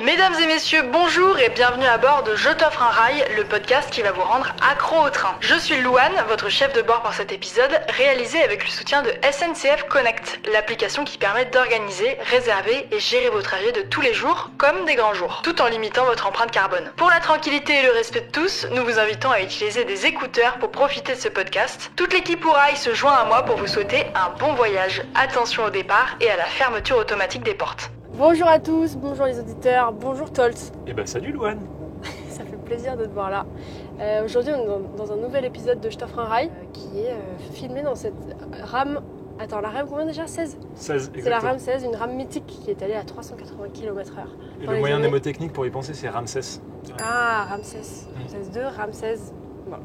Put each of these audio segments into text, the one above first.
Mesdames et messieurs, bonjour et bienvenue à bord de Je t'offre un rail, le podcast qui va vous rendre accro au train. Je suis Louane, votre chef de bord pour cet épisode, réalisé avec le soutien de SNCF Connect, l'application qui permet d'organiser, réserver et gérer vos trajets de tous les jours, comme des grands jours, tout en limitant votre empreinte carbone. Pour la tranquillité et le respect de tous, nous vous invitons à utiliser des écouteurs pour profiter de ce podcast. Toute l'équipe Ourail se joint à moi pour vous souhaiter un bon voyage. Attention au départ et à la fermeture automatique des portes. Bonjour à tous, bonjour les auditeurs, bonjour Tolt. Eh ben salut Louane. Ça fait plaisir de te voir là. Aujourd'hui on est dans un nouvel épisode de Je t'offre un rail qui est filmé dans cette rame. Attends, la rame combien déjà 16 16, C'est la rame 16, une rame mythique qui est allée à 380 km/h. Et le moyen mnémotechnique pour y penser c'est Ramsès. Ah, Ramsès. Ramsès 2, Ramsès. Bon.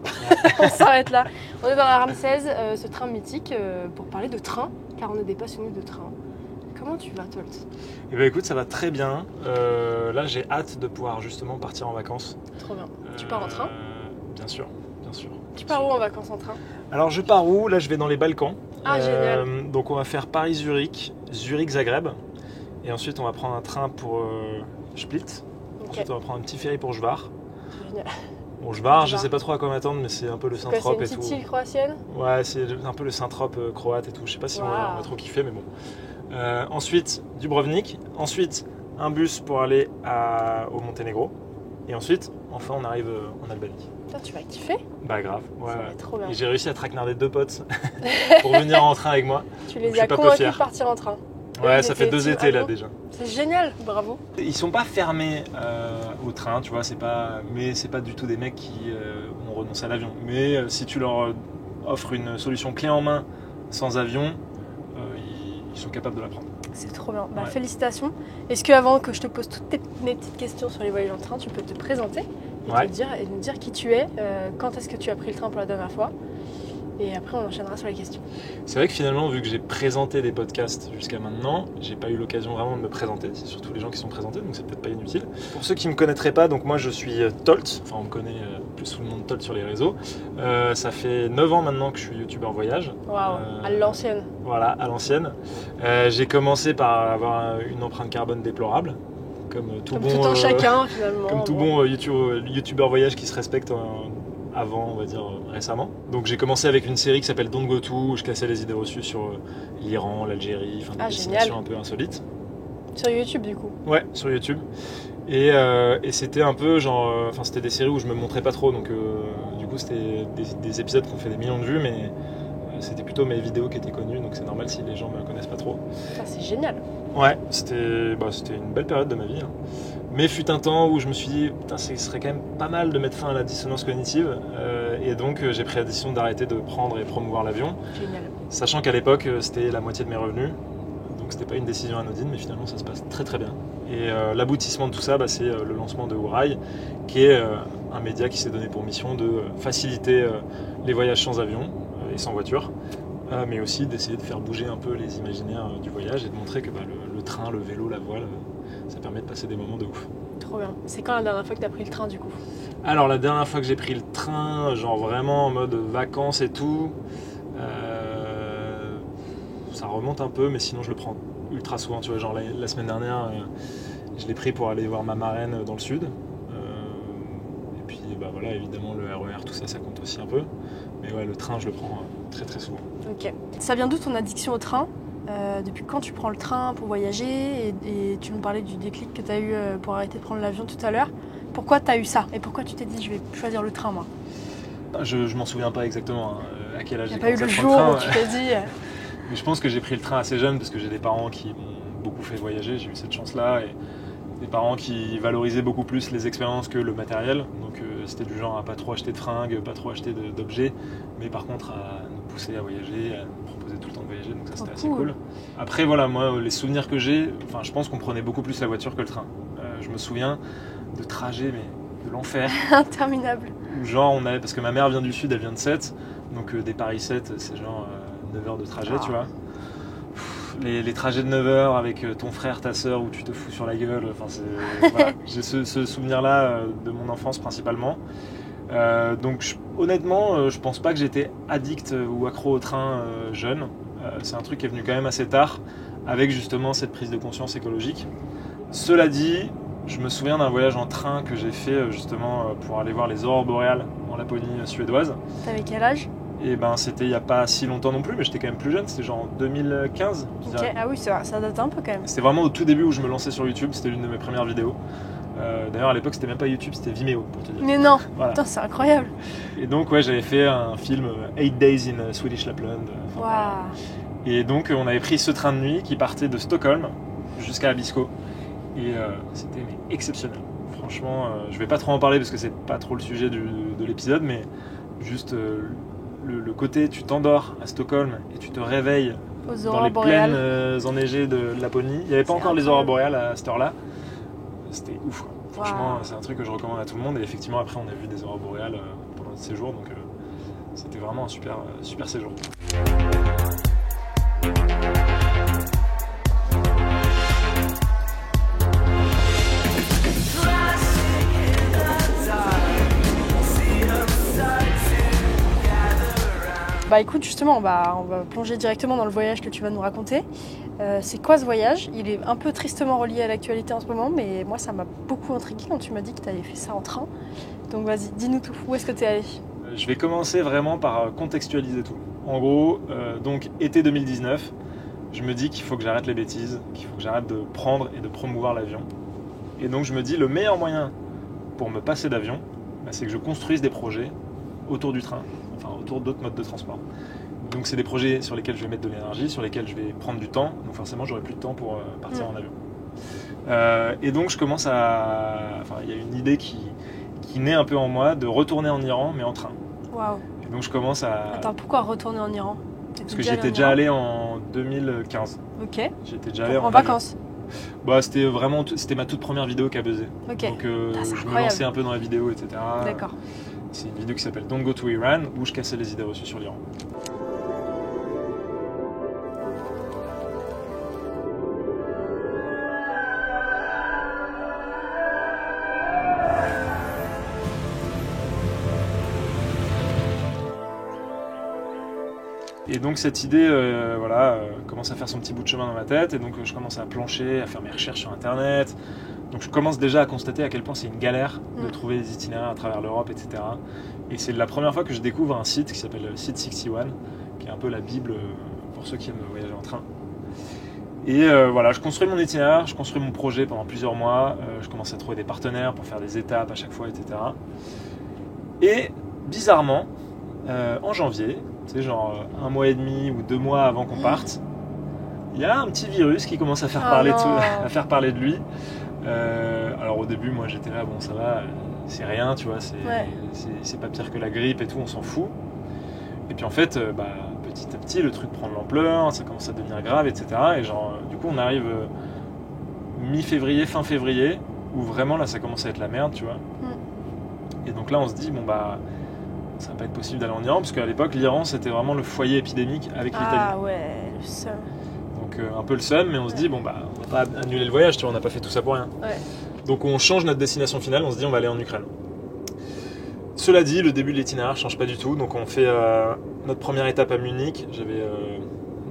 On s'arrête là. On est dans la rame 16, ce train mythique, pour parler de train, car on est des passionnés de train. Comment tu vas, Tolt ? Eh ben écoute, ça va très bien. Là, j'ai hâte de pouvoir justement partir en vacances. Trop bien. Tu pars en train ? Bien sûr, bien sûr. Tu pars où en vacances en train ? Alors, je pars où ? Là, je vais dans les Balkans. Ah, génial. Donc, on va faire Paris-Zurich, Zurich-Zagreb. Et ensuite, on va prendre un train pour Split. Okay. Ensuite, on va prendre un petit ferry pour Jvar. Génial. Bon, Jvar, je sais pas trop à quoi m'attendre, mais c'est un peu le Saint-Trope et tout. C'est une petite île croatienne ? Ouais, c'est un peu le Saint-Trope croate et tout. Je sais pas si on va trop kiffer, mais bon. Ensuite, Dubrovnik. Ensuite, un bus pour aller au Monténégro. Et ensuite, enfin, on arrive en Albanie. Putain, tu vas kiffer ? Bah grave. Ouais. Ça va être trop bien. Et j'ai réussi à traquenarder 2 potes pour venir en train avec moi. Tu les as convaincus de partir en train. Ouais, ça fait 2 étés là déjà. C'est génial, bravo. Ils sont pas fermés au train, tu vois, mais c'est pas du tout des mecs qui ont renoncé à l'avion. Mais si tu leur offres une solution clé en main sans avion, ils sont capables de la prendre. C'est trop bien. Bah, ouais. Félicitations. Est-ce que avant que je te pose toutes mes petites questions sur les voyages en train, tu peux te présenter et, ouais. me dire qui tu es, quand est-ce que tu as pris le train pour la dernière fois ? Et après, on enchaînera sur les questions. C'est vrai que finalement, vu que j'ai présenté des podcasts jusqu'à maintenant, j'ai pas eu l'occasion vraiment de me présenter. C'est surtout les gens qui sont présentés, donc c'est peut-être pas inutile. Pour ceux qui me connaîtraient pas, donc moi je suis Tolt. Enfin, on me connaît plus sous le nom de Tolt sur les réseaux. Ça fait 9 ans maintenant que je suis youtubeur voyage. Waouh, à l'ancienne. Voilà, à l'ancienne. J'ai commencé par avoir une empreinte carbone déplorable. Comme tout un chacun finalement. Comme tout bon youtubeur voyage qui se respecte avant, on va dire, récemment. Donc j'ai commencé avec une série qui s'appelle Don't Go To, où je cassais les idées reçues sur l'Iran, l'Algérie, enfin des destinations un peu insolites. Sur YouTube du coup ? Ouais, sur YouTube. Et c'était un peu genre, c'était des séries où je me montrais pas trop, donc du coup c'était des épisodes qui ont fait des millions de vues, mais c'était plutôt mes vidéos qui étaient connues, donc c'est normal si les gens me connaissent pas trop. Ça c'est génial. Ouais, c'était une belle période de ma vie. Hein. Mais fut un temps où je me suis dit, putain, ce serait quand même pas mal de mettre fin à la dissonance cognitive. Et donc, j'ai pris la décision d'arrêter de prendre et promouvoir l'avion. Génial. Sachant qu'à l'époque, c'était la moitié de mes revenus. Donc, c'était pas une décision anodine, mais finalement, ça se passe très très bien. Et l'aboutissement de tout ça, c'est le lancement de Ourail, qui est un média qui s'est donné pour mission de faciliter les voyages sans avion et sans voiture. Mais aussi d'essayer de faire bouger un peu les imaginaires du voyage et de montrer que le train, le vélo, la voile, ça permet de passer des moments de ouf. Trop bien. C'est quand la dernière fois que tu as pris le train du coup ? Alors la dernière fois que j'ai pris le train, genre vraiment en mode vacances et tout, ça remonte un peu, mais sinon je le prends ultra souvent. Tu vois, genre la semaine dernière, je l'ai pris pour aller voir ma marraine dans le sud. Et puis voilà, évidemment le RER, tout ça, ça compte aussi un peu. Mais ouais, le train, je le prends très très souvent. Ok. Ça vient d'où ton addiction au train ? Depuis quand tu prends le train pour voyager et tu me parlais du déclic que tu as eu pour arrêter de prendre l'avion tout à l'heure. Pourquoi tu as eu ça ? Et pourquoi tu t'es dit je vais choisir le train moi ? Je m'en souviens pas exactement à quel âge j'ai commencé à prendre le train. Il n'y a pas eu le jour où tu t'es dit... Mais je pense que j'ai pris le train assez jeune parce que j'ai des parents qui m'ont beaucoup fait voyager, j'ai eu cette chance-là. Et des parents qui valorisaient beaucoup plus les expériences que le matériel. Donc c'était du genre à pas trop acheter de fringues, pas trop acheter d'objets, mais par contre à nous pousser à voyager, à nous proposer tout le temps de voyager, donc ça c'était assez cool. Après voilà, moi les souvenirs que j'ai, je pense qu'on prenait beaucoup plus la voiture que le train. Je me souviens de trajets, mais de l'enfer. Interminable. Genre parce que ma mère vient du sud, elle vient de Sète, donc des Paris-Sète c'est genre 9 heures de trajet, tu vois. Les trajets de 9 heures avec ton frère, ta sœur, où tu te fous sur la gueule. Voilà. J'ai ce souvenir-là de mon enfance principalement. Donc honnêtement, je pense pas que j'étais addict ou accro au train jeune. C'est un truc qui est venu quand même assez tard, avec justement cette prise de conscience écologique. Cela dit, Je me souviens d'un voyage en train que j'ai fait justement pour aller voir les aurores boréales en Laponie suédoise. T'avais quel âge? Et ben c'était il n'y a pas si longtemps non plus, mais j'étais quand même plus jeune, c'était genre en 2015. Je Ok. dirais. Ah oui, ça date un peu quand même. C'était vraiment au tout début où je me lançais sur YouTube, c'était l'une de mes premières vidéos. D'ailleurs à l'époque c'était même pas YouTube, c'était Vimeo pour te dire. Mais non, Voilà. putain, c'est incroyable. Et donc ouais, j'avais fait un film 8 Days in Swedish Lapland. Waouh. Et donc on avait pris ce train de nuit qui partait de Stockholm jusqu'à Abisko. Et c'était exceptionnel. Franchement, je vais pas trop en parler parce que c'est pas trop le sujet de l'épisode, mais juste le côté tu t'endors à Stockholm et tu te réveilles Aux dans aurores les boréales. plaines enneigées de Laponie. Il n'y avait pas C'est encore les incroyable. aurores boréales à cette heure-là. C'était ouf, quoi. Franchement, Waouh. c'est un truc que je recommande à tout le monde. Et effectivement, après, on a vu des aurores boréales pendant notre séjour. Donc, c'était vraiment un super séjour. Bah écoute, justement, on va plonger directement dans le voyage que tu vas nous raconter. C'est quoi ce voyage? Il est un peu tristement relié à l'actualité en ce moment, mais moi ça m'a beaucoup intriguée quand tu m'as dit que tu avais fait ça en train. Donc vas-y, dis-nous tout. Où est-ce que tu es allé? Je vais commencer vraiment par contextualiser tout. En gros, donc été 2019, je me dis qu'il faut que j'arrête les bêtises, qu'il faut que j'arrête de prendre et de promouvoir l'avion. Et donc je me dis le meilleur moyen pour me passer d'avion, bah, c'est que je construise des projets autour du train, enfin autour d'autres modes de transport. Donc c'est des projets sur lesquels je vais mettre de l'énergie, sur lesquels je vais prendre du temps, donc forcément j'aurai plus de temps pour partir en avion. Et donc je commence à... Enfin il y a une idée qui naît un peu en moi de retourner en Iran mais en train. Waouh. Et donc je commence à... Attends, pourquoi retourner en Iran? Parce que j'étais déjà allé en 2015. Ok. J'étais déjà allé En avion. vacances. Bah, c'était ma toute première vidéo qui a buzzé. Ok. Donc c'est je me incroyable. lançais un peu dans la vidéo, etc. D'accord. C'est une vidéo qui s'appelle Don't Go to Iran où je cassais les idées reçues sur l'Iran. Et donc cette idée commence à faire son petit bout de chemin dans ma tête et donc je commence à plancher, à faire mes recherches sur internet. Donc je commence déjà à constater à quel point c'est une galère de trouver des itinéraires à travers l'Europe, etc. Et c'est la première fois que je découvre un site qui s'appelle Site 61, qui est un peu la bible pour ceux qui aiment voyager en train. Et voilà, je construis mon itinéraire, je construis mon projet pendant plusieurs mois, je commence à trouver des partenaires pour faire des étapes à chaque fois, etc. Et bizarrement, en janvier, tu sais, genre un mois et demi ou 2 mois avant qu'on parte, il y a un petit virus qui commence à faire, à faire parler de lui. Alors au début, moi j'étais là, bon ça va, c'est rien, tu vois, c'est pas pire que la grippe et tout, on s'en fout. Et puis en fait, petit à petit, le truc prend de l'ampleur, ça commence à devenir grave, etc. Et genre, du coup, on arrive mi-février, fin février, où vraiment là ça commence à être la merde, tu vois. Et donc là, on se dit, bon bah, ça va pas être possible d'aller en Iran, parce qu'à l'époque, l'Iran c'était vraiment le foyer épidémique avec l'Italie. Ah ouais, le seum. Donc un peu le seum, mais on se dit, bon bah, on va pas annuler le voyage, tu vois, on n'a pas fait tout ça pour rien. Ouais. Donc on change notre destination finale, on se dit, on va aller en Ukraine. Cela dit, le début de l'itinéraire change pas du tout, donc on fait notre première étape à Munich. J'avais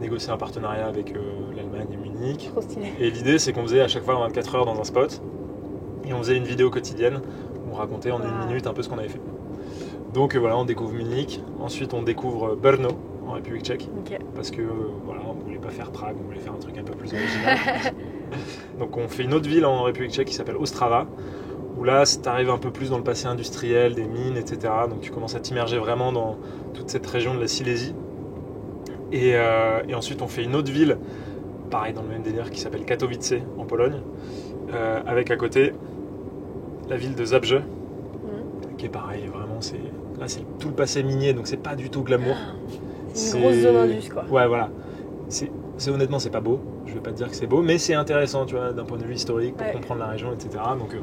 négocié un partenariat avec l'Allemagne et Munich. Trop stylé. Et l'idée, c'est qu'on faisait à chaque fois 24 heures dans un spot, et on faisait une vidéo quotidienne où on racontait en 1 minute un peu ce qu'on avait fait. Donc voilà, on découvre Munich, ensuite on découvre Brno en République tchèque, parce que voilà, on voulait pas faire Prague, on voulait faire un truc un peu plus original. Donc on fait une autre ville en République tchèque qui s'appelle Ostrava, où là tu arrives un peu plus dans le passé industriel, des mines, etc. Donc tu commences à t'immerger vraiment dans toute cette région de la Silésie. Et ensuite on fait une autre ville, pareil dans le même délire, qui s'appelle Katowice en Pologne, avec à côté la ville de Zabrze, qui est pareil, vraiment là c'est tout le passé minier, donc c'est pas du tout glamour. C'est une grosse zone indus, quoi. Ouais, voilà. Honnêtement, c'est pas beau. Je vais pas te dire que c'est beau, mais c'est intéressant, tu vois, d'un point de vue historique, pour comprendre la région, etc. Donc,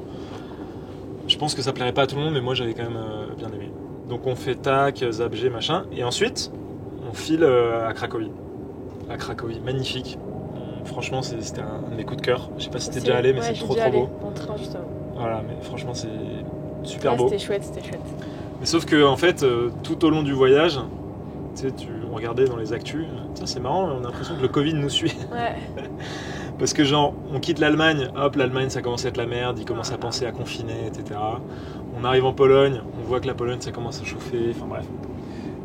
je pense que ça plairait pas à tout le monde, mais moi j'avais quand même bien aimé. Donc, on fait tac, Zabrze, machin, et ensuite, on file à Cracovie. À Cracovie, magnifique. Franchement, c'était un de mes coups de cœur. Je sais pas si t'es déjà allé, mais c'est trop beau. En train, justement. Voilà, mais franchement, c'est super beau. C'était chouette. Mais sauf que, en fait, tout au long du voyage, tu sais, on regardait dans les actus, tiens, c'est marrant, on a l'impression que le Covid nous suit. Ouais. Parce que genre, on quitte l'Allemagne, hop, l'Allemagne ça commence à être la merde, ils commencent à penser à confiner, etc. On arrive en Pologne, on voit que la Pologne ça commence à chauffer, enfin bref.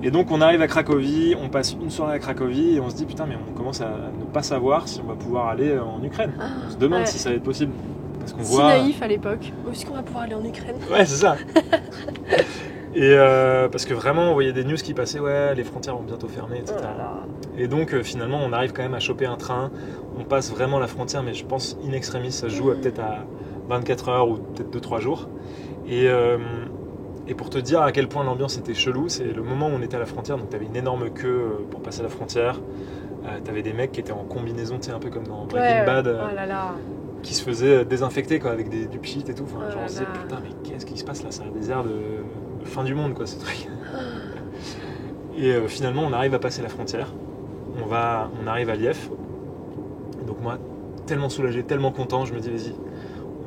Et donc on arrive à Cracovie, on passe une soirée à Cracovie et on se dit putain mais on commence à ne pas savoir si on va pouvoir aller en Ukraine. On se demande si ça va être possible. Parce qu'on si naïf à l'époque. Où est-ce qu'on va pouvoir aller en Ukraine? Ouais, c'est ça. Et parce que vraiment, on voyait des news qui passaient, ouais, les frontières vont bientôt fermer, etc. Et donc, finalement, on arrive quand même à choper un train. On passe vraiment la frontière, mais je pense in extremis, ça se joue peut-être à 24 heures ou peut-être 2-3 jours. Et pour te dire à quel point l'ambiance était chelou, c'est le moment où on était à la frontière, donc tu avais une énorme queue pour passer la frontière. Tu avais des mecs qui étaient en combinaison, tu sais, un peu comme dans Breaking Bad. Qui se faisait désinfecter quoi, avec du pchit et tout. Enfin, genre on se disait putain mais qu'est-ce qui se passe là, ça a des airs de fin du monde quoi ce truc. Et finalement on arrive à passer la frontière, on arrive à Lviv. Donc moi tellement soulagé, tellement content, je me dis vas-y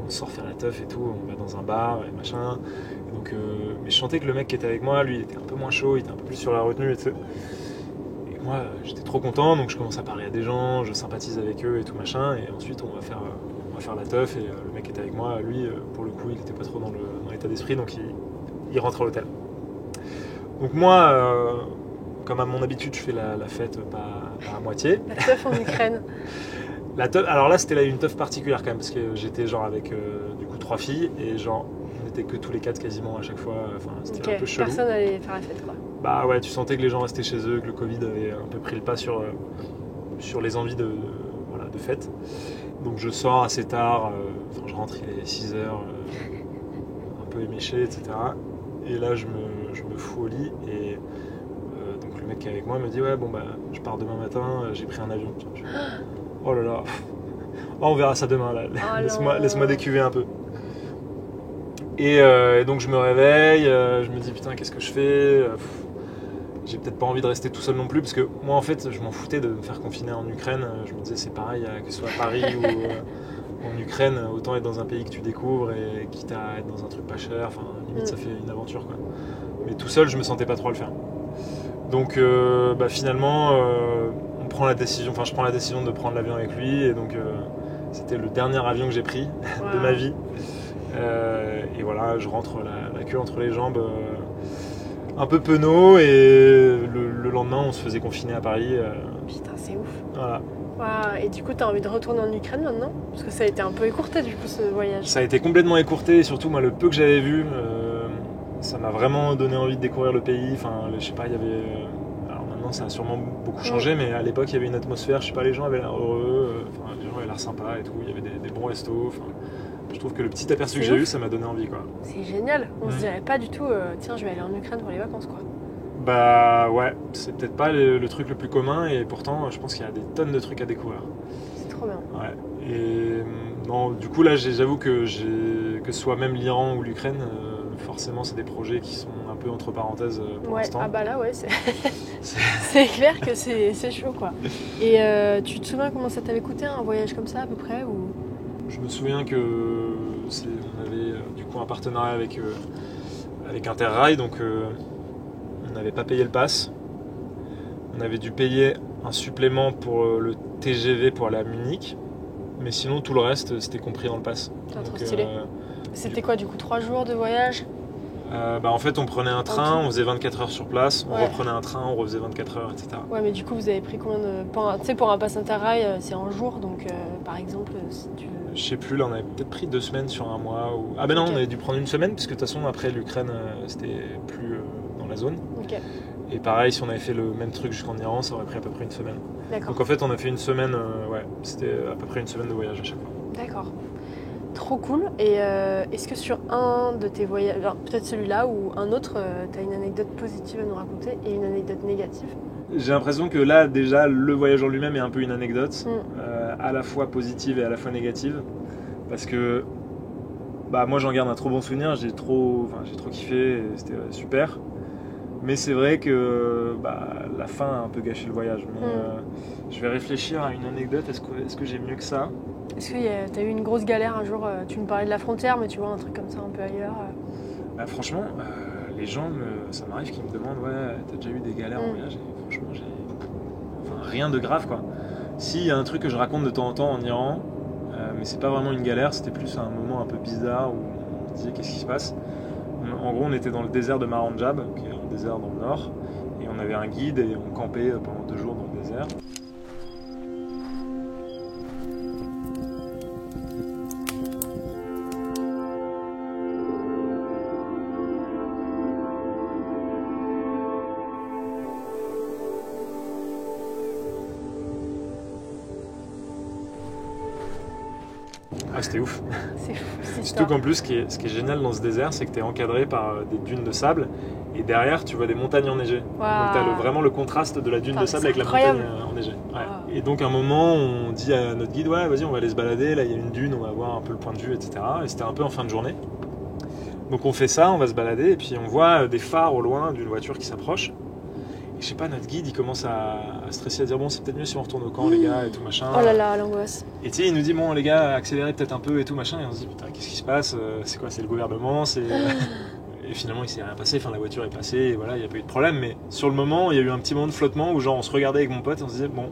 on sort faire la teuf et tout, on va dans un bar et machin. Et donc, mais je sentais que le mec qui était avec moi, lui il était un peu moins chaud, il était un peu plus sur la retenue et tout. Et moi j'étais trop content, donc je commence à parler à des gens, je sympathise avec eux et tout machin, et ensuite on va faire la teuf et le mec qui était avec moi, lui pour le coup il était pas trop dans l'état d'esprit, donc il rentre à l'hôtel. Donc moi comme à mon habitude je fais la fête pas à moitié. La teuf en Ukraine. Alors là c'était une teuf particulière quand même parce que j'étais genre avec du coup 3 filles et genre on n'était que tous les 4 quasiment à chaque fois, enfin c'était un peu chelou. Personne allait faire la fête quoi. Bah ouais, tu sentais que les gens restaient chez eux, que le Covid avait un peu pris le pas sur les envies de fête. Donc je sors assez tard, je rentre, il est 6h, un peu éméché, etc. Et là je me fous au lit et donc le mec qui est avec moi me dit ouais bon bah je pars demain matin, j'ai pris un avion. Oh là là, on verra ça demain là, laisse-moi décuver un peu. Et donc je me réveille, je me dis putain qu'est-ce que je fais, j'ai peut-être pas envie de rester tout seul non plus parce que moi en fait je m'en foutais de me faire confiner en Ukraine, je me disais c'est pareil que ce soit à Paris ou en Ukraine, autant être dans un pays que tu découvres et quitte à être dans un truc pas cher, enfin limite ça fait une aventure quoi. Mais tout seul je me sentais pas trop à le faire. Donc finalement je prends la décision de prendre l'avion avec lui et donc c'était le dernier avion que j'ai pris de ma vie. Et voilà, je rentre la queue entre les jambes, un peu penaud, et le lendemain on se faisait confiner à Paris. Putain, c'est ouf. Voilà. Wow. Et du coup, t'as envie de retourner en Ukraine maintenant? Parce que ça a été un peu écourté du coup ce voyage. Ça a été complètement écourté, et surtout moi le peu que j'avais vu, ça m'a vraiment donné envie de découvrir le pays. Enfin, je sais pas, il y avait. Alors maintenant ça a sûrement beaucoup changé, mais à l'époque il y avait une atmosphère, je sais pas, les gens avaient l'air heureux, les gens avaient l'air sympas et tout, il y avait des bons restos. Je trouve que le petit aperçu que j'ai eu, ça m'a donné envie quoi. C'est génial, on se dirait pas du tout, tiens je vais aller en Ukraine pour les vacances quoi. Bah ouais, c'est peut-être pas le truc le plus commun et pourtant je pense qu'il y a des tonnes de trucs à découvrir. C'est trop bien. Ouais. Et non, du coup là j'avoue que ce soit même l'Iran ou l'Ukraine, forcément c'est des projets qui sont un peu entre parenthèses pour l'instant. Ah bah là ouais, c'est clair que c'est chaud quoi. Et tu te souviens comment ça t'avait coûté un voyage comme ça à peu près ou... Je me souviens que on avait du coup un partenariat avec Interrail, donc on n'avait pas payé le pass. On avait dû payer un supplément pour le TGV pour aller à Munich, mais sinon tout le reste c'était compris dans le pass. Trop stylé. C'était quoi du coup 3 jours de voyage? En fait on prenait un train, on faisait 24 heures sur place, on reprenait un train, on refaisait 24 heures, etc. Ouais, mais du coup vous avez pris combien de... Tu sais pour un pass Interrail c'est en jour, donc par exemple si tu veux... Je sais plus, là on avait peut-être pris 2 semaines sur un mois ou... Ah ben non, on avait dû prendre une semaine puisque de toute façon après l'Ukraine c'était plus dans la zone. Et pareil, si on avait fait le même truc jusqu'en Iran, ça aurait pris à peu près une semaine. Donc en fait on a fait une semaine, c'était à peu près une semaine de voyage à chaque fois. D'accord. Trop cool. Et est-ce que sur un de tes voyages, peut-être celui-là ou un autre, tu as une anecdote positive à nous raconter et une anecdote négative? J'ai l'impression que là déjà le voyage en lui-même est un peu une anecdote, à la fois positive et à la fois négative, parce que moi j'en garde un trop bon souvenir, j'ai trop kiffé, c'était super. Mais c'est vrai que la fin a un peu gâché le voyage. Mais je vais réfléchir à une anecdote. Est-ce que j'ai mieux que ça? Est-ce que t'as eu une grosse galère un jour? Tu me parlais de la frontière, mais tu vois un truc comme ça un peu ailleurs. Franchement, les gens, ça m'arrive qu'ils me demandent ouais, t'as déjà eu des galères en voyage? Et franchement, rien de grave quoi. Si, il y a un truc que je raconte de temps en temps en Iran, mais c'est pas vraiment une galère, c'était plus un moment un peu bizarre où on se disait qu'est-ce qui se passe. En gros, on était dans le désert de Maranjab, qui est un désert dans le nord, et on avait un guide et on campait pendant 2 jours dans le désert. Ah, c'était ouf. C'est fou, c'est Surtout qu'en plus, ce qui est génial dans ce désert, c'est que tu es encadré par des dunes de sable et derrière, tu vois des montagnes enneigées. Wow. Donc, tu as vraiment le contraste de la dune Putain, de sable c'est avec la incroyable. montagne enneigée. Ouais. Wow. Et donc, à un moment, on dit à notre guide, ouais, vas-y, on va aller se balader. Là, il y a une dune, on va voir un peu le point de vue, etc. Et c'était un peu en fin de journée. Donc, on fait ça, on va se balader et puis on voit des phares au loin d'une voiture qui s'approche. Et je sais pas, notre guide, il commence à stresser, à dire bon, c'est peut-être mieux si on retourne au camp, les gars, et tout machin. Oh là là, l'angoisse. Et tu sais, il nous dit bon, les gars, accélérez peut-être un peu et tout machin. Et on se dit putain, qu'est-ce qui se passe? C'est quoi? C'est le gouvernement? Et finalement, il s'est rien passé. Enfin, la voiture est passée, et voilà, il n'y a pas eu de problème. Mais sur le moment, il y a eu un petit moment de flottement où genre on se regardait avec mon pote et on se disait bon,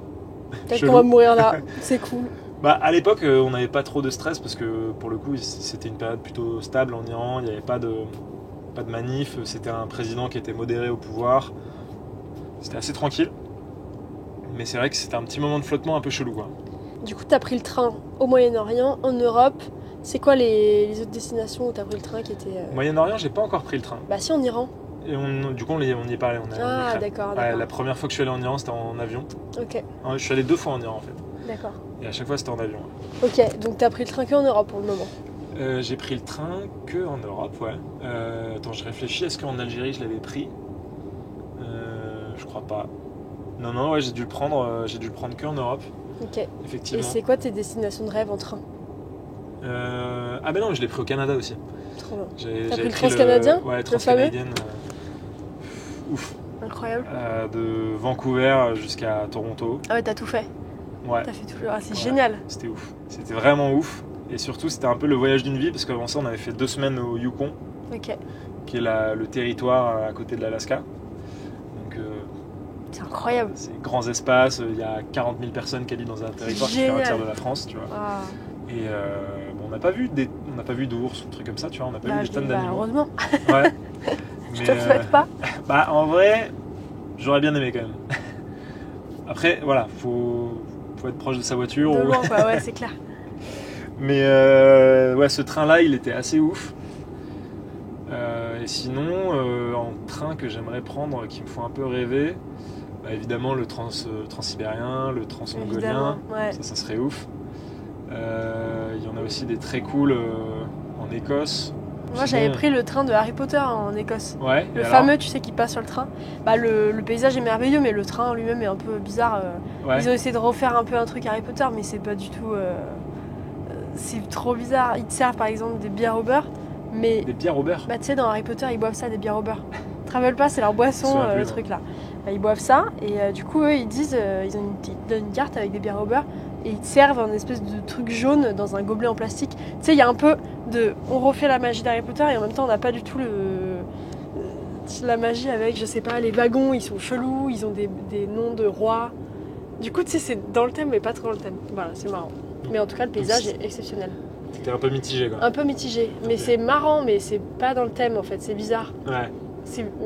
Peut-être chelou. qu'on va mourir là. C'est cool. Bah, à l'époque, on n'avait pas trop de stress parce que pour le coup, c'était une période plutôt stable en Iran. Il n'y avait pas de manif. C'était un président qui était modéré au pouvoir. C'était assez tranquille. Mais c'est vrai que c'était un petit moment de flottement un peu chelou, quoi. Du coup, t'as pris le train au Moyen-Orient, en Europe. C'est quoi les autres destinations où t'as pris le train qui étaient... Moyen-Orient, j'ai pas encore pris le train. Bah si, en Iran. Et du coup, on n'y est pas allé. On est allé en Ah, Ukraine. d'accord, Ouais, d'accord. la première fois que je suis allé en Iran, c'était en avion. Ok, Je suis allé 2 fois en Iran, en fait. d'accord. Et à chaque fois, c'était en avion. Ok, donc t'as pris le train qu'en Europe pour le moment. J'ai pris le train que en Europe, ouais. Attends, je réfléchis. Est-ce qu'en Algérie, je l'avais pris? Je crois pas. Non, ouais, j'ai dû le prendre qu'en Europe, Ok. Et effectivement. c'est quoi tes destinations de rêve en train? Ah ben non, je l'ai pris au Canada aussi. Trop bien. J'avais pris le pris Transcanadien, Ouais, le Transcanadienne. Ouf. Incroyable. De Vancouver jusqu'à Toronto. Ah ouais, t'as tout fait. Ouais. T'as fait tout le... Ah, c'est Ouais. génial. C'était ouf. C'était vraiment ouf. Et surtout, c'était un peu le voyage d'une vie parce qu'avant ça, on avait fait 2 semaines au Yukon, Ok. qui est le territoire à côté de l'Alaska. Donc, C'est incroyable. c'est grands espaces. Il y a 40 000 personnes qui habitent dans un territoire qui fait un Génial. tiers de la France, tu vois. Ah, Et bon, on n'a pas vu d'ours ou de trucs comme ça, tu vois. On n'a pas bah, vu des tonnes bah, d'animaux. heureusement. Ouais. Je Mais, te le souhaite pas. Bah, en vrai, j'aurais bien aimé quand même. Après, voilà, faut être proche de sa voiture. De ou- loin, quoi. Ouais, c'est clair. Mais ouais, ce train-là, il était assez ouf. Et sinon, en train que j'aimerais prendre, qui me font un peu rêver, bah, évidemment le transsibérien, le transmongolien, Évidemment. Ouais. ça serait ouf. Il y en a aussi des très cool en Écosse. Moi, Sinon- j'avais pris le train de Harry Potter en Écosse. Ouais, et Le alors fameux, tu sais, qui passe sur le train. Bah, le paysage est merveilleux, mais le train en lui-même est un peu bizarre. Ouais. Ils ont essayé de refaire un peu un truc Harry Potter, mais c'est pas du tout. C'est trop bizarre. Ils te servent par exemple des bières au beurre, mais Des bières au beurre. bah, tu sais, dans Harry Potter, ils boivent ça, des bières au beurre. Travel Pass, c'est leur Je boisson, me souviens plus, le non. truc là. Bah, ils boivent ça, et du coup, eux, ils disent, ils donnent une carte avec des bières au beurre, et ils te servent un espèce de truc jaune dans un gobelet en plastique. Tu sais, il y a un peu de. On refait la magie d'Harry Potter, et en même temps, on n'a pas du tout la magie avec, je sais pas, les wagons, ils sont chelous, ils ont des noms de rois. Du coup, tu sais, c'est dans le thème, mais pas trop dans le thème. Voilà, c'est marrant. Mais en tout cas, le paysage est exceptionnel. T'étais un peu mitigé, quoi. Un peu mitigé, mais Ok. c'est marrant, mais c'est pas dans le thème en fait, c'est bizarre. Ouais.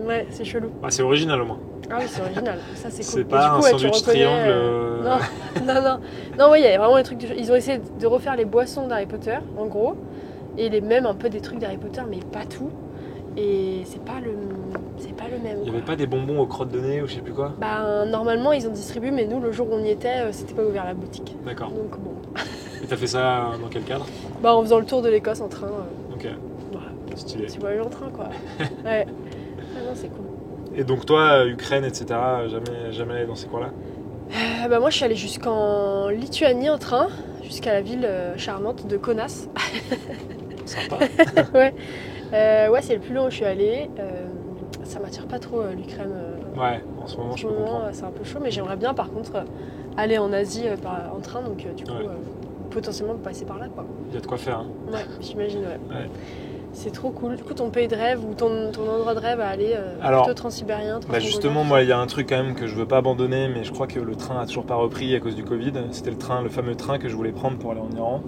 Ouais, c'est chelou. Bah, c'est original au moins. Ah oui, c'est original, ça c'est cool. C'est Et pas du coup, un ouais, tu sandwich reconnais, triangle. Non, ouais, il y a vraiment des trucs. Ils ont essayé de refaire les boissons d'Harry Potter, en gros, et même un peu des trucs d'Harry Potter, mais pas tout. Et c'est pas le même. Il y quoi. avait pas des bonbons aux crottes de nez ou je sais plus quoi. Bah, normalement, ils ont distribué, mais nous, le jour où on y était, c'était pas ouvert la boutique. D'accord. Donc bon. Et t'as fait ça dans quel cadre? Bah, en faisant le tour de l'Écosse en train. Ok, Ouais, stylé. tu voyages en train, quoi. Ouais. Ah non, c'est cool. Et donc toi, Ukraine, etc., jamais allé dans ces coins-là? Bah moi je suis allée jusqu'en Lituanie en train, jusqu'à la ville charmante de Kaunas. Sympa. Ouais, ouais c'est le plus long où je suis allée. Ça m'attire pas trop l'Ukraine. Ouais, en ce moment, En je ce peux moment comprendre. c'est un peu chaud, mais j'aimerais bien par contre aller en Asie en train, donc du coup Ouais. potentiellement passer par là quoi. Il y a de quoi faire. Hein. Ouais, j'imagine ouais. Ouais. C'est trop cool. Du coup, ton pays de rêve ou ton endroit de rêve à aller Alors, plutôt transsibérien, Justement, moi, il y a un truc quand même que je veux pas abandonner, mais je crois que le train a toujours pas repris à cause du Covid. C'était le fameux train que je voulais prendre pour aller en Iran,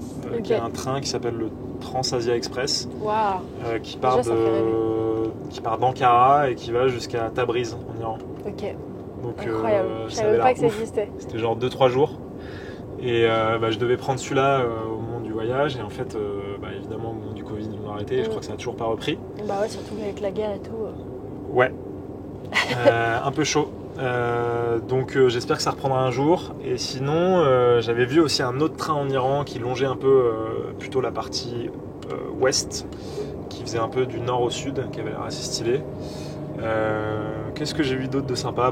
qui est un train qui s'appelle le Trans-Asia Express, Waouh. qui Déjà, part d'Ankara et qui va jusqu'à Tabriz en Iran. Ok. Donc, Incroyable. Je ça savais avait même pas l'air que ça ouf. existait. C'était genre 2-3 jours. Et je devais prendre celui-là au moment du voyage. Et en fait, évidemment, au moment du Covid, ils l'ont arrêté. Et je crois que ça n'a toujours pas repris. Bah ouais, surtout avec la guerre et tout. Ouais. Un peu chaud. Donc j'espère que ça reprendra un jour. Et sinon, j'avais vu aussi un autre train en Iran qui longeait un peu plutôt la partie ouest, qui faisait un peu du nord au sud, qui avait l'air assez stylé. Qu'est-ce que j'ai vu d'autre de sympa?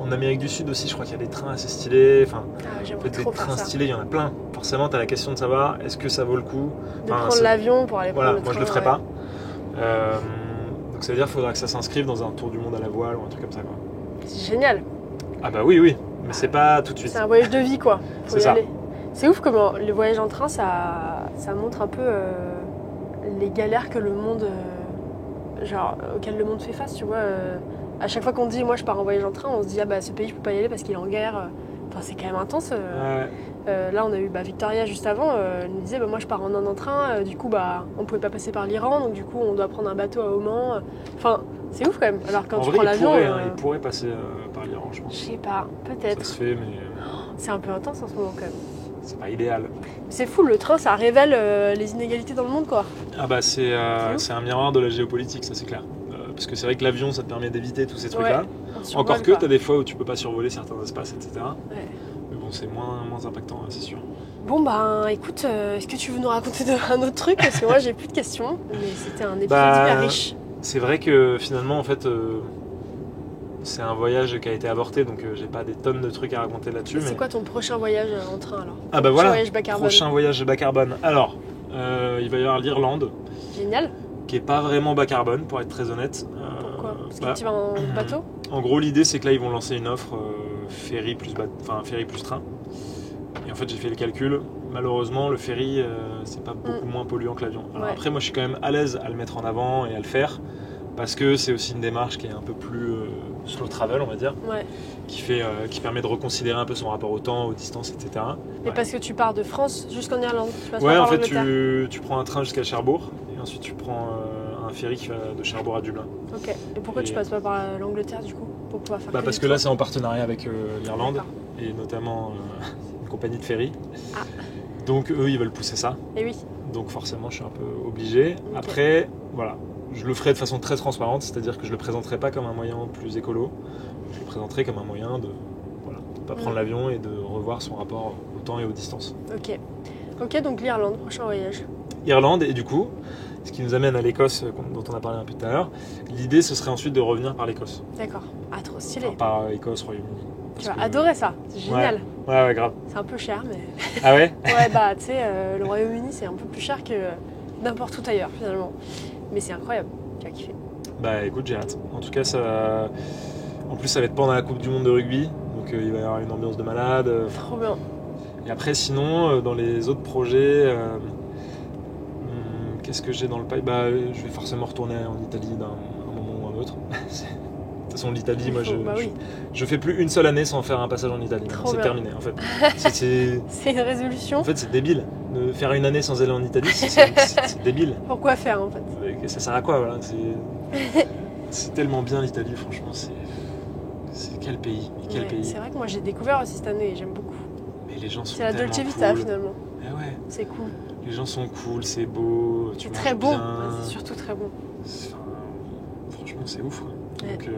En Amérique du Sud aussi, je crois qu'il y a des trains assez stylés. Enfin, j'aimerais des trop faire trains ça. stylés, il y en a plein. Forcément, tu as la question de savoir est-ce que ça vaut le coup De prendre l'avion pour aller prendre le train. Moi je le ferai pas. Donc ça veut dire qu'il faudra que ça s'inscrive dans un tour du monde à la voile ou un truc comme ça, quoi. C'est génial. Ah bah oui, mais c'est pas tout de suite. C'est un voyage de vie, quoi. Faut C'est y ça. aller. C'est ouf comment le voyage en train, ça montre un peu les galères que le monde, auxquelles le monde fait face, tu vois. À chaque fois qu'on dit, moi je pars en voyage en train, on se dit, ce pays je peux pas y aller parce qu'il est en guerre. Enfin, c'est quand même intense. Là, on a eu Victoria juste avant, elle nous disait, moi je pars en Inde en train, du coup, on pouvait pas passer par l'Iran, donc du coup, on doit prendre un bateau à Oman. Enfin, c'est ouf quand même. Alors quand tu prends l'avion. Il pourrait passer par l'Iran, je pense. Je sais pas, peut-être. Ça se fait, mais. C'est un peu intense en ce moment quand même. C'est pas idéal. C'est fou, le train, ça révèle les inégalités dans le monde, quoi. C'est un miroir de la géopolitique, ça c'est clair. Parce que c'est vrai que l'avion, ça te permet d'éviter tous ces trucs-là. Encore que, tu as des fois où tu peux pas survoler certains espaces, etc. Ouais. Mais bon, c'est moins impactant, c'est sûr. Bon, écoute, est-ce que tu veux nous raconter un autre truc? Parce que moi, j'ai plus de questions, mais c'était un épisode hyper riche. C'est vrai que finalement, en fait, c'est un voyage qui a été avorté, donc j'ai pas des tonnes de trucs à raconter là-dessus. C'est quoi ton prochain voyage en train, alors? Ah bah voilà, voyage bas carbone. Prochain voyage bas carbone. Alors, il va y avoir l'Irlande. Génial. Qui est pas vraiment bas carbone, pour être très honnête. Pourquoi? Parce que tu vas en bateau? En gros, l'idée, c'est que là, ils vont lancer une offre ferry plus train. Et en fait, j'ai fait le calcul. Malheureusement, le ferry, c'est pas beaucoup moins polluant que l'avion. Alors après, moi, je suis quand même à l'aise à le mettre en avant et à le faire. Parce que c'est aussi une démarche qui est un peu plus slow travel, on va dire. Ouais. Qui permet de reconsidérer un peu son rapport au temps, aux distances, etc. Et parce que tu pars de France jusqu'en Irlande. Tu passes ouais, pas en par fait, l'Angleterre. tu prends un train jusqu'à Cherbourg. Et ensuite, tu prends un ferry qui va de Cherbourg à Dublin. Ok. Et pourquoi tu passes pas par l'Angleterre, du coup, pour pouvoir faire parce que là, c'est en partenariat avec l'Irlande. Et notamment une compagnie de ferry. Ah. Donc, eux, ils veulent pousser ça. Et oui. Donc, forcément, je suis un peu obligé. Okay. Après, voilà. Je le ferai de façon très transparente, c'est-à-dire que je le présenterai pas comme un moyen plus écolo, je le présenterai comme un moyen de pas prendre l'avion et de revoir son rapport au temps et aux distances. Ok, donc l'Irlande, prochain voyage. Irlande, et du coup, ce qui nous amène à l'Écosse, dont on a parlé un peu tout à l'heure, l'idée ce serait ensuite de revenir par l'Écosse. D'accord, trop stylé. Enfin, par Écosse, Royaume-Uni. Tu vas adorer ça, c'est génial. Ouais, grave. C'est un peu cher, mais... Ah ouais? Ouais, tu sais, le Royaume-Uni, c'est un peu plus cher que n'importe où ailleurs, finalement. Mais c'est incroyable, tu vas kiffer. Écoute, j'ai hâte. En tout cas, en plus, ça va être pendant la Coupe du Monde de rugby, donc il va y avoir une ambiance de malade. Trop bien. Et après, sinon, dans les autres projets, qu'est-ce que j'ai dans le pipe? Je vais forcément retourner en Italie d'un moment ou un autre. De toute façon, l'Italie, moi, je fais plus une seule année sans faire un passage en Italie. C'est terminé, en fait. C'est une résolution. En fait, c'est débile. De faire une année sans aller en Italie, c'est débile. Pourquoi faire, en fait? Ça sert à quoi, voilà. C'est tellement bien l'Italie, franchement. C'est quel pays, pays. C'est vrai que moi, j'ai découvert aussi cette année et j'aime beaucoup. Mais les gens sont C'est la tellement Dolce Vita, cool. finalement. Ouais. C'est cool. Les gens sont cool, c'est beau. C'est très beau. C'est surtout très bon. Franchement, c'est ouf, quoi. Donc,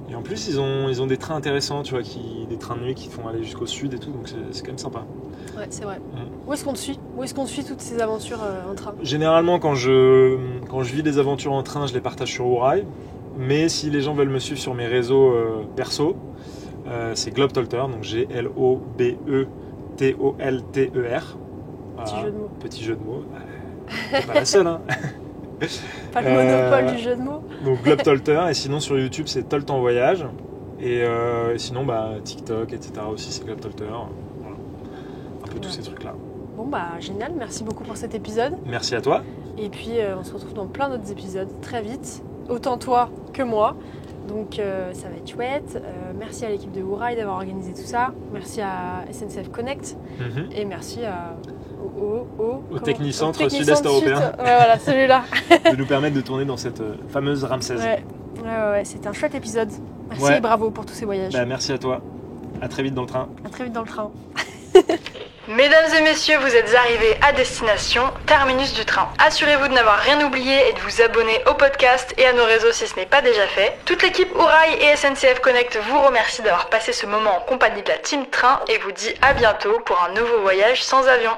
et en plus, ils ont des trains intéressants, tu vois, des trains de nuit qui te font aller jusqu'au sud et tout, donc c'est quand même sympa. Ouais, c'est vrai. Où est-ce qu'on te suit? Où est-ce qu'on te suit toutes ces aventures en train? Généralement, quand je vis des aventures en train, je les partage sur Ourail. Mais si les gens veulent me suivre sur mes réseaux perso, c'est Globetolter, donc Globetolter. Voilà, petit jeu de mots. T'es pas la seule, hein. Pas le monopole du jeu de mots. Donc Globetolter, et sinon sur YouTube c'est Tolt en voyage. Et sinon TikTok, etc. aussi c'est Globetolter. Voilà. Un peu tous ces trucs là. Bon génial, merci beaucoup pour cet épisode. Merci à toi. Et puis on se retrouve dans plein d'autres épisodes très vite, autant toi que moi. Donc ça va être chouette. Merci à l'équipe de Wourail d'avoir organisé tout ça. Merci à SNCF Connect. Et merci au Technicentre Sud-Est européen. Ouais, voilà, celui-là. De nous permettre de tourner dans cette fameuse Ramsès. Ouais, c'était un chouette épisode. Merci et bravo pour tous ces voyages. Merci à toi. À très vite dans le train. À très vite dans le train. Mesdames et messieurs, vous êtes arrivés à destination, terminus du train. Assurez-vous de n'avoir rien oublié et de vous abonner au podcast et à nos réseaux si ce n'est pas déjà fait. Toute l'équipe Wourail et SNCF Connect vous remercie d'avoir passé ce moment en compagnie de la Team Train et vous dit à bientôt pour un nouveau voyage sans avion.